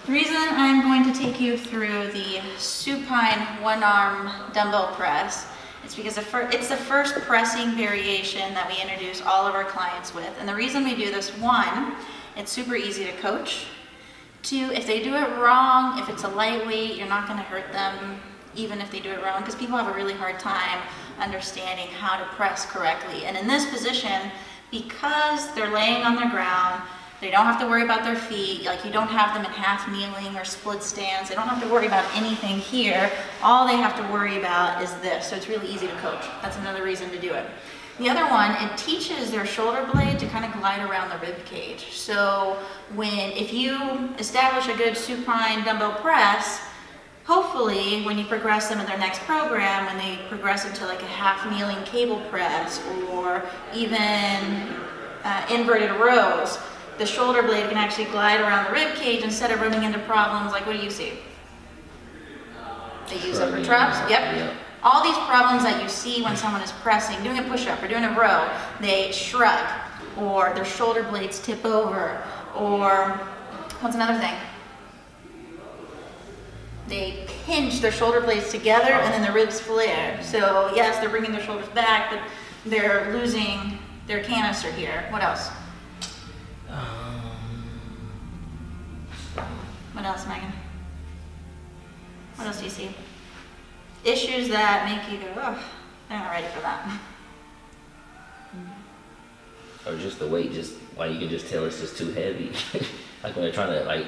The reason I'm going to take you through the supine one-arm dumbbell press is because it's the first pressing variation that we introduce all of our clients with. And the reason we do this, one, it's super easy to coach. Two, if they do it wrong, if it's a lightweight, you're not going to hurt them even if they do it wrong, because people have a really hard time understanding how to press correctly. And in this position, because they're laying on their ground, they don't have to worry about their feet, like you don't have them in half kneeling or split stance. They don't have to worry about anything here. All they have to worry about is this. So it's really easy to coach. That's another reason to do it. The other one, it teaches their shoulder blade to kind of glide around the rib cage. So if you establish a good supine dumbbell press, hopefully when you progress them in their next program, when they progress into like a half kneeling cable press or even inverted rows, the shoulder blade can actually glide around the rib cage instead of running into problems like, what do you see? They use upper traps. Yep. All these problems that you see when someone is pressing, doing a push-up or doing a row, they shrug, or their shoulder blades tip over, or what's another thing? They pinch their shoulder blades together and then the ribs flare. So yes, they're bringing their shoulders back, but they're losing their canister here. What else? What else, Megan? What else do you see? Issues that make you go, oh, they're not ready for that. Or just the weight, just like you can just tell it's just too heavy. Like when they're trying to like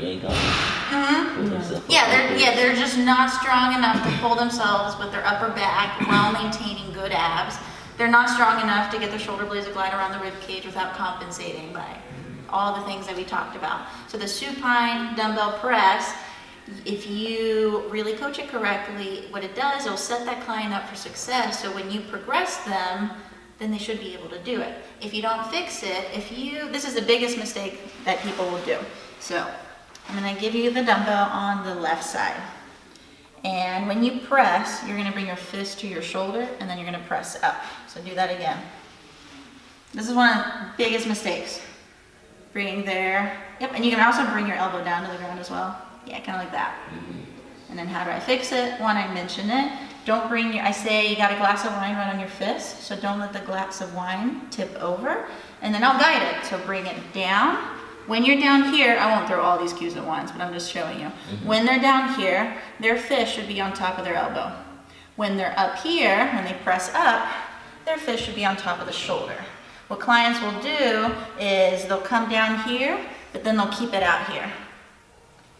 yank on. Mm-hmm. Yeah, they're just not strong enough to pull themselves with their upper back while maintaining good abs. They're not strong enough to get their shoulder blades to glide around the rib cage without compensating by all the things that we talked about. So the supine dumbbell press, if you really coach it correctly, what it does, it'll set that client up for success. So when you progress them, then they should be able to do it. If you don't fix it, this is the biggest mistake that people will do. So I'm gonna give you the dumbbell on the left side. And when you press, you're gonna bring your fist to your shoulder and then you're gonna press up. So do that again. This is one of the biggest mistakes. Bring there. Yep, and you can also bring your elbow down to the ground as well. Yeah, kind of like that. And then how do I fix it? One, I mentioned it. Don't bring I say you got a glass of wine right on your fist, so don't let the glass of wine tip over. And then I'll guide it, so bring it down. When you're down here, I won't throw all these cues at once, but I'm just showing you. When they're down here, their fist should be on top of their elbow. When they're up here, when they press up, their fist should be on top of the shoulder. What clients will do is they'll come down here, but then they'll keep it out here.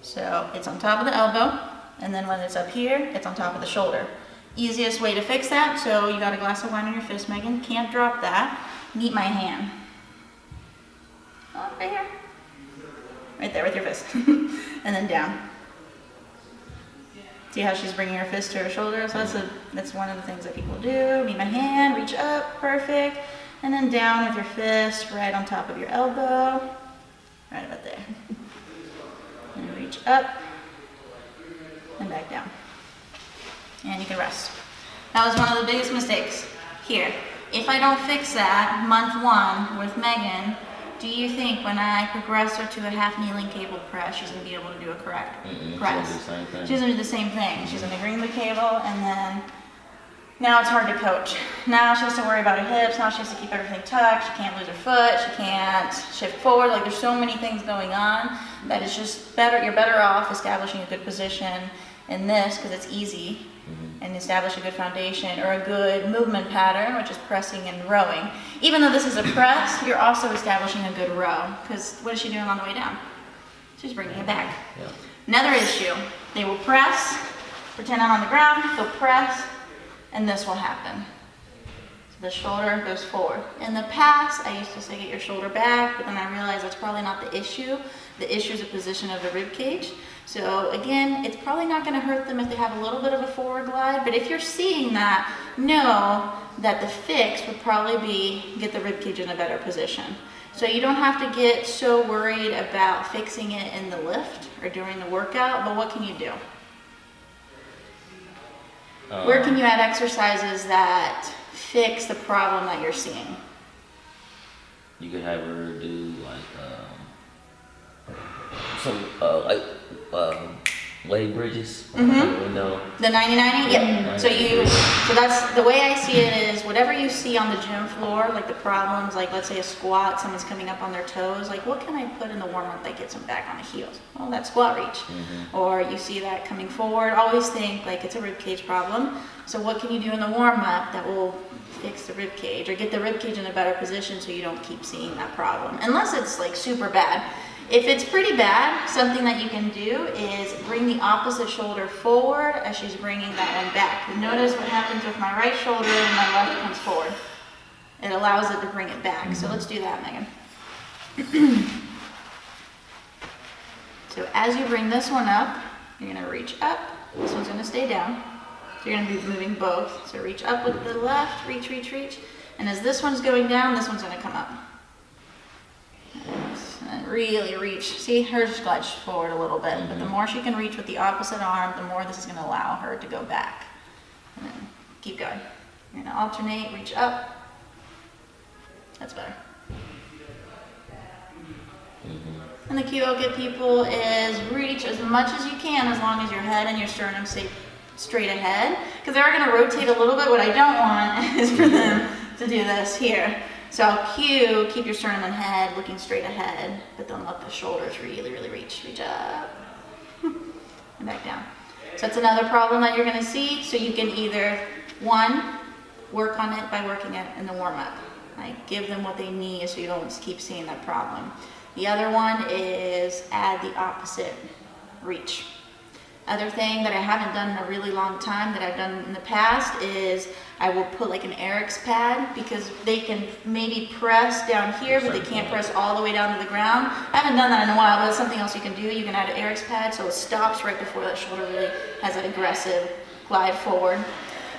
So it's on top of the elbow, and then when it's up here, it's on top of the shoulder. Easiest way to fix that, so you got a glass of wine on your fist, Megan, can't drop that. Meet my hand. Oh, right here. Right there with your fist. And then down. See how she's bringing her fist to her shoulder? So that's one of the things that people do. Meet my hand, reach up, perfect. And then down with your fist right on top of your elbow. Right about there. And reach up and back down. And you can rest. That was one of the biggest mistakes. Here, if I don't fix that month one with Megan, do you think when I progress her to a half kneeling cable press, she's going to be able to do a correct press? She's going to do the same thing. She's going to bring the cable, and then now it's hard to coach. Now she has to worry about her hips. Now she has to keep everything tucked. She can't lose her foot. She can't shift forward. Like there's so many things going on that it's just better. You're better off establishing a good position in this because it's easy, and establish a good foundation or a good movement pattern, which is pressing and rowing. Even though this is a press, you're also establishing a good row, because what is she doing on the way down? She's bringing it back. Yeah. Another issue, they will press, pretend I'm on the ground, they'll press, and this will happen. So the shoulder goes forward. In the past, I used to say get your shoulder back, but then I realized that's probably not the issue. The issue is the position of the rib cage. So again, it's probably not going to hurt them if they have a little bit of a forward glide, but if you're seeing that, know that the fix would probably be get the rib cage in a better position. So you don't have to get so worried about fixing it in the lift or during the workout, but what can you do? Where can you add exercises that fix the problem that you're seeing? You could have her do like some leg bridges. Mm-hmm. You know. The 90-90? Yep. So that's the way I see it is whatever you see on the gym floor, like the problems, like let's say a squat, someone's coming up on their toes, like what can I put in the warm-up that gets them back on the heels? Well, that squat reach. Or you see that coming forward, always think like it's a rib cage problem. So what can you do in the warm-up that will fix the rib cage or get the rib cage in a better position so you don't keep seeing that problem? Unless it's like super bad. If it's pretty bad, something that you can do is bring the opposite shoulder forward as she's bringing that one back. Notice what happens with my right shoulder and my left comes forward. It allows it to bring it back. So let's do that, Megan. So as you bring this one up, you're gonna reach up. This one's gonna stay down. So you're gonna be moving both. So reach up with the left, reach, reach, reach. And as this one's going down, this one's gonna come up. And really reach. See, hers glides forward a little bit, but the more she can reach with the opposite arm, the more this is going to allow her to go back. And then keep going. You're going to alternate, reach up. That's better. And the cue I'll give people is reach as much as you can as long as your head and your sternum stay straight ahead, because they are going to rotate a little bit. What I don't want is for them to do this here. So I'll cue, keep your sternum and head looking straight ahead, but then let the shoulders really, really reach. Reach up and back down. So that's another problem that you're gonna see. So you can either, one, work on it by working it in the warm-up. Like give them what they need so you don't keep seeing that problem. The other one is add the opposite reach. Other thing that I haven't done in a really long time that I've done in the past is I will put like an Eric's pad, because they can maybe press down here, but they can't press all the way down to the ground. I haven't done that in a while, but it's something else you can do. You can add an Eric's pad so it stops right before that shoulder really has an aggressive glide forward.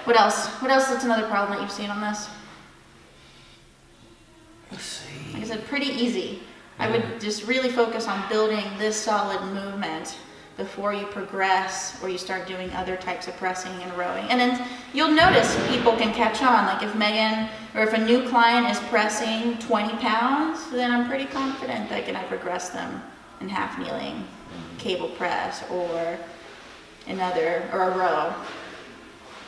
What else? What else is another problem that you've seen on this? Let's see. Like I said, pretty easy. I would just really focus on building this solid movement before you progress or you start doing other types of pressing and rowing. And then you'll notice people can catch on. Like if Megan, or if a new client is pressing 20 pounds, then I'm pretty confident that I progress them in half kneeling, cable press, or another, or a row.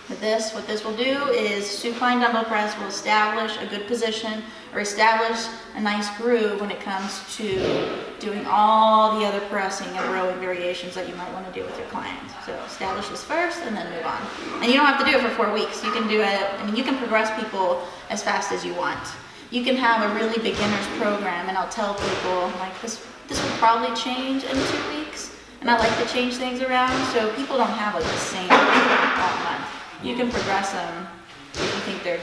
With this, what this will do is supine dumbbell press will establish a good position or establish a nice groove when it comes to doing all the other pressing and rowing variations that you might want to do with your clients. So establish this first and then move on. And you don't have to do it for 4 weeks. You can do it, I mean, you can progress people as fast as you want. You can have a really beginner's program, and I'll tell people, like, this will probably change in 2 weeks. And I like to change things around so people don't have like the same all month. You can progress them if you think they're,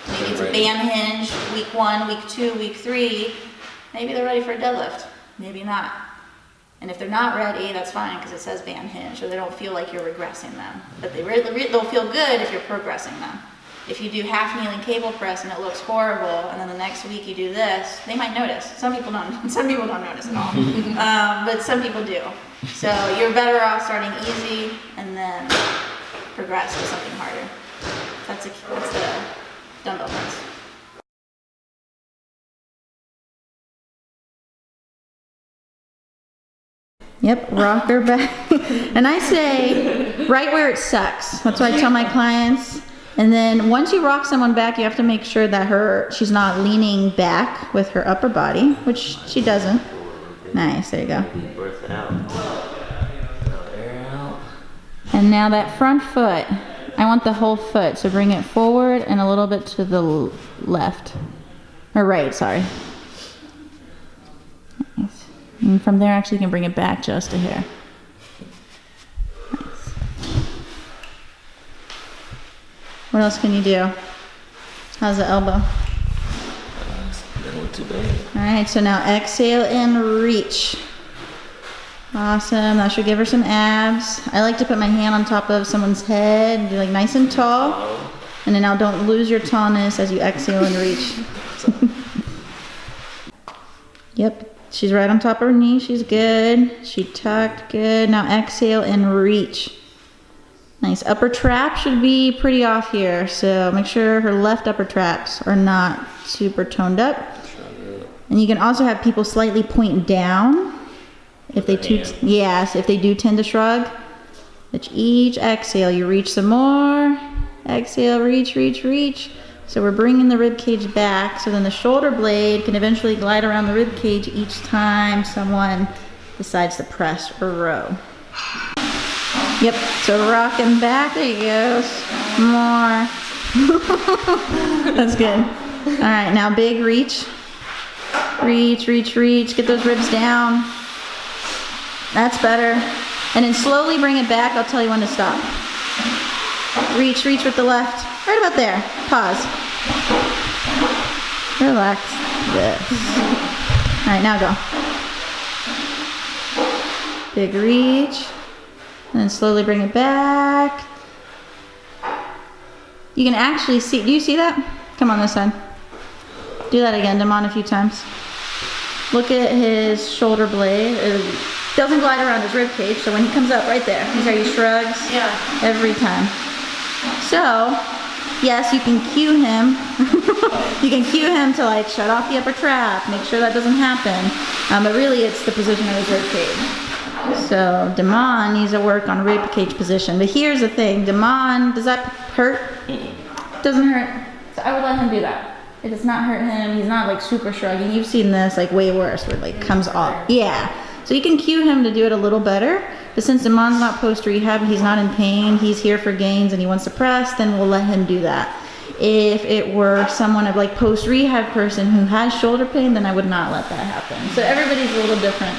maybe it's a band hinge, week 1, week 2, week 3, maybe they're ready for a deadlift, maybe not. And if they're not ready, that's fine, because it says band hinge, so they don't feel like you're regressing them. But they'll feel good if you're progressing them. If you do half kneeling cable press and it looks horrible, and then the next week you do this, they might notice. Some people don't notice at all, but some people do. So you're better off starting easy and then progress to something harder. That's the dumbbell press. Yep, rock her back. And I say right where it sucks. That's what I tell my clients. And then once you rock someone back, you have to make sure that she's not leaning back with her upper body, which she doesn't. Nice, there you go. Breath out. Air out. And now that front foot, I want the whole foot, so bring it forward and a little bit to the left. Or right, sorry. Nice. And from there, actually, you can bring it back just a hair. Nice. What else can you do? How's the elbow? That wasn't too bad. All right, so now exhale and reach. Awesome, that should give her some abs. I like to put my hand on top of someone's head, be like nice and tall. And then now don't lose your tallness as you exhale and reach. Yep, she's right on top of her knee, she's good. She tucked, good. Now exhale and reach. Nice, upper trap should be pretty off here, so make sure her left upper traps are not super toned up. And you can also have people slightly point down If they Yes, if they do tend to shrug, each exhale, you reach some more. Exhale, reach, reach, reach. So we're bringing the rib cage back, so then the shoulder blade can eventually glide around the rib cage each time someone decides to press or row. Yep, so rocking back, there you go. More. That's good. All right, now big reach. Reach, reach, reach. Get those ribs down. That's better. And then slowly bring it back. I'll tell you when to stop. Reach, reach with the left. Right about there. Pause. Relax. This. All right, now go. Big reach. And then slowly bring it back. You can actually see, do you see that? Come on this side. Do that again, Damon, a few times. Look at his shoulder blade. It doesn't glide around his rib cage, so when he comes up right there, you see how he shrugs? Yeah. Every time. So, yes, you can cue him. You can cue him to like shut off the upper trap, make sure that doesn't happen. But really it's the position of his rib cage. So Damon needs to work on rib cage position. But here's the thing, Damon, does that hurt? Doesn't hurt. So I would let him do that. It does not hurt him. He's not like super shrugging. You've seen this like way worse where it like comes off. Yeah. So you can cue him to do it a little better. But since Damon's not post rehab, he's not in pain, he's here for gains and he wants to press, then we'll let him do that. If it were someone of like post rehab person who has shoulder pain, then I would not let that happen. So everybody's a little different.